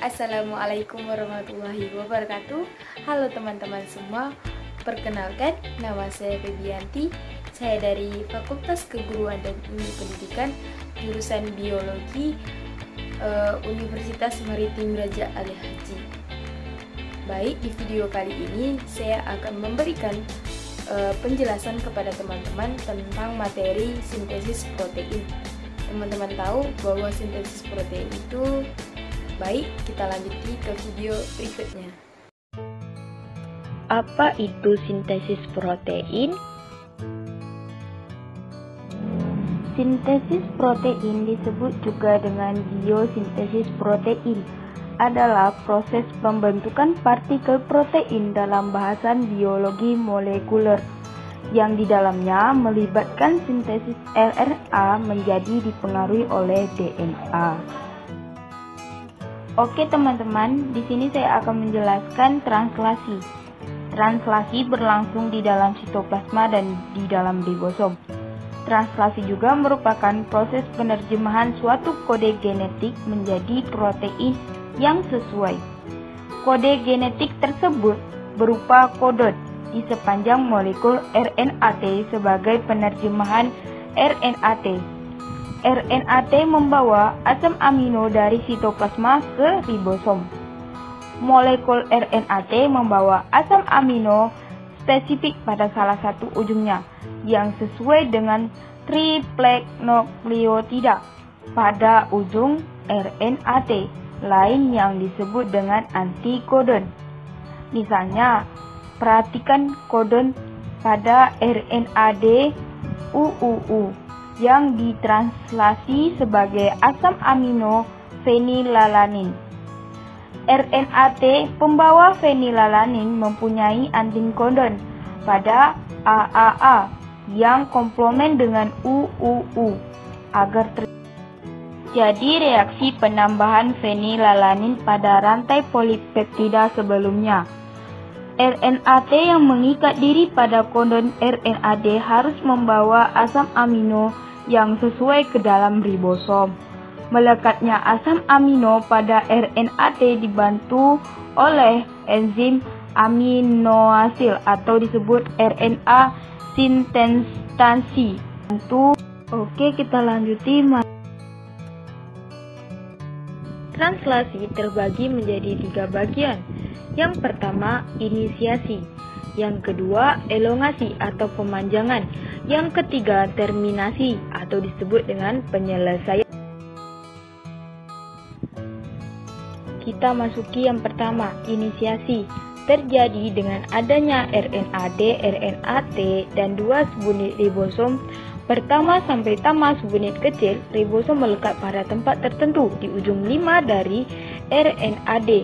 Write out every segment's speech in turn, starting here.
Assalamualaikum warahmatullahi wabarakatuh. Halo teman-teman semua. Perkenalkan, nama saya Febianti. Saya dari Fakultas Keguruan dan Ilmu Pendidikan, jurusan Biologi, Universitas Maritim Raja Ali Haji. Baik, di video kali ini saya akan memberikan penjelasan kepada teman-teman tentang materi sintesis protein. Teman-teman tahu bahwa sintesis protein itu baik, kita lanjuti ke video berikutnya. Apa itu sintesis protein? Sintesis protein disebut juga dengan biosintesis protein, adalah proses pembentukan partikel protein dalam bahasan biologi molekuler, yang di dalamnya melibatkan sintesis RNA menjadi dipengaruhi oleh DNA. Oke teman-teman, di sini saya akan menjelaskan translasi. Translasi berlangsung di dalam sitoplasma dan di dalam ribosom. Translasi juga merupakan proses penerjemahan suatu kode genetik menjadi protein yang sesuai. Kode genetik tersebut berupa kodon di sepanjang molekul RNAT sebagai penerjemahan RNAT. RNAT membawa asam amino dari sitoplasma ke ribosom. Molekul RNAT membawa asam amino spesifik pada salah satu ujungnya yang sesuai dengan triplet nukleotida pada ujung RNAT lain yang disebut dengan antikodon. Misalnya, perhatikan kodon pada RNAD UUU yang ditranslasi sebagai asam amino fenilalanin. RNAT pembawa fenilalanin mempunyai antikodon pada AAA yang komplement dengan UUU agar terjadi reaksi penambahan fenilalanin pada rantai polipeptida sebelumnya. RNAT yang mengikat diri pada kodon RNAD harus membawa asam amino yang sesuai ke dalam ribosom. Melekatnya asam amino pada RNAT dibantu oleh enzim aminoasil atau disebut RNA sintestasi. Oke, kita lanjuti. Translasi terbagi menjadi 3 bagian. Yang pertama, inisiasi. Yang kedua, elongasi atau pemanjangan. Yang ketiga, terminasi atau disebut dengan penyelesaian. Kita masuki yang pertama, inisiasi. Terjadi dengan adanya RNAD, RNAT, dan 2 subunit ribosom. Pertama sampai tamas subunit kecil, ribosom melekat pada tempat tertentu di ujung 5 dari RNAD.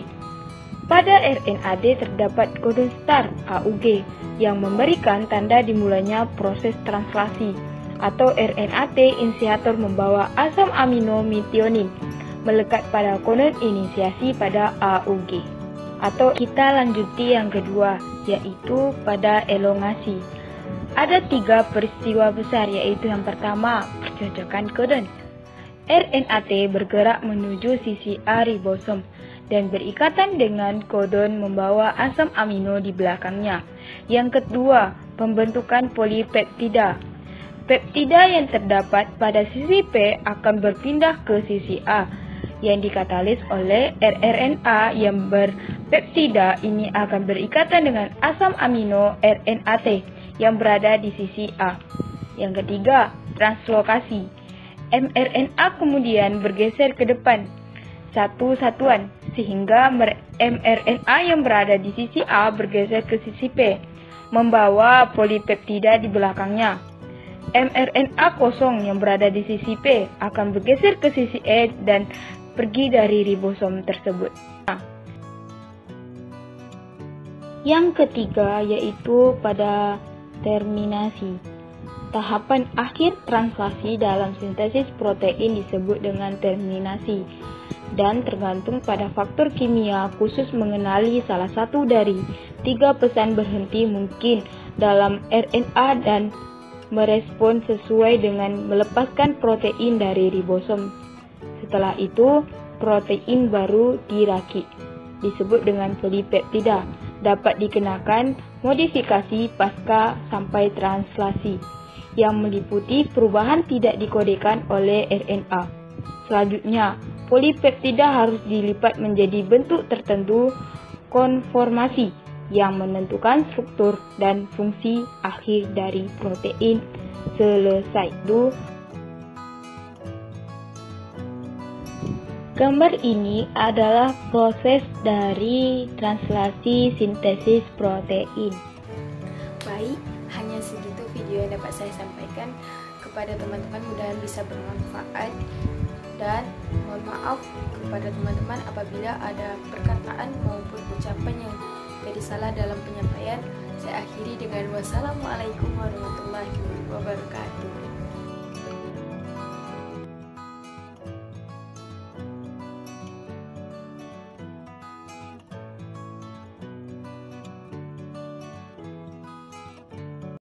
Pada RNAD terdapat kodon start AUG yang memberikan tanda dimulainya proses translasi, atau RNAT inisiator membawa asam amino metionin melekat pada kodon inisiasi pada AUG. Atau kita lanjuti yang kedua, yaitu pada elongasi. Ada 3 peristiwa besar, yaitu yang pertama, percocokan kodon. RNAT bergerak menuju sisi A ribosom dan berikatan dengan kodon membawa asam amino di belakangnya. Yang kedua, pembentukan polipeptida. Peptida yang terdapat pada sisi P akan berpindah ke sisi A yang dikatalis oleh rRNA yang berpeptida ini akan berikatan dengan asam amino RNAT yang berada di sisi A. Yang ketiga, translokasi. mRNA kemudian bergeser ke depan satu satuan sehingga mRNA yang berada di sisi A bergeser ke sisi P membawa polipeptida di belakangnya. mRNA kosong yang berada di sisi P akan bergeser ke sisi E dan pergi dari ribosom tersebut. Yang ketiga yaitu pada terminasi. Tahapan akhir translasi dalam sintesis protein disebut dengan terminasi dan tergantung pada faktor kimia khusus mengenali salah satu dari 3 pesan berhenti mungkin dalam RNA dan merespon sesuai dengan melepaskan protein dari ribosom. Setelah itu, protein baru dirakit, disebut dengan polipeptida, dapat dikenakan modifikasi pasca sampai translasi yang meliputi perubahan tidak dikodekan oleh RNA. Selanjutnya, polipeptida harus dilipat menjadi bentuk tertentu konformasi yang menentukan struktur dan fungsi akhir dari protein. Selesai itu. Gambar ini adalah proses dari translasi sintesis protein. Baik, hanya segitu video yang dapat saya sampaikan kepada teman-teman, mudah-mudahan bisa bermanfaat. Dan mohon maaf kepada teman-teman apabila ada perkataan maupun ucapan yang jadi salah dalam penyampaian. Saya akhiri dengan wassalamualaikum warahmatullahi wabarakatuh.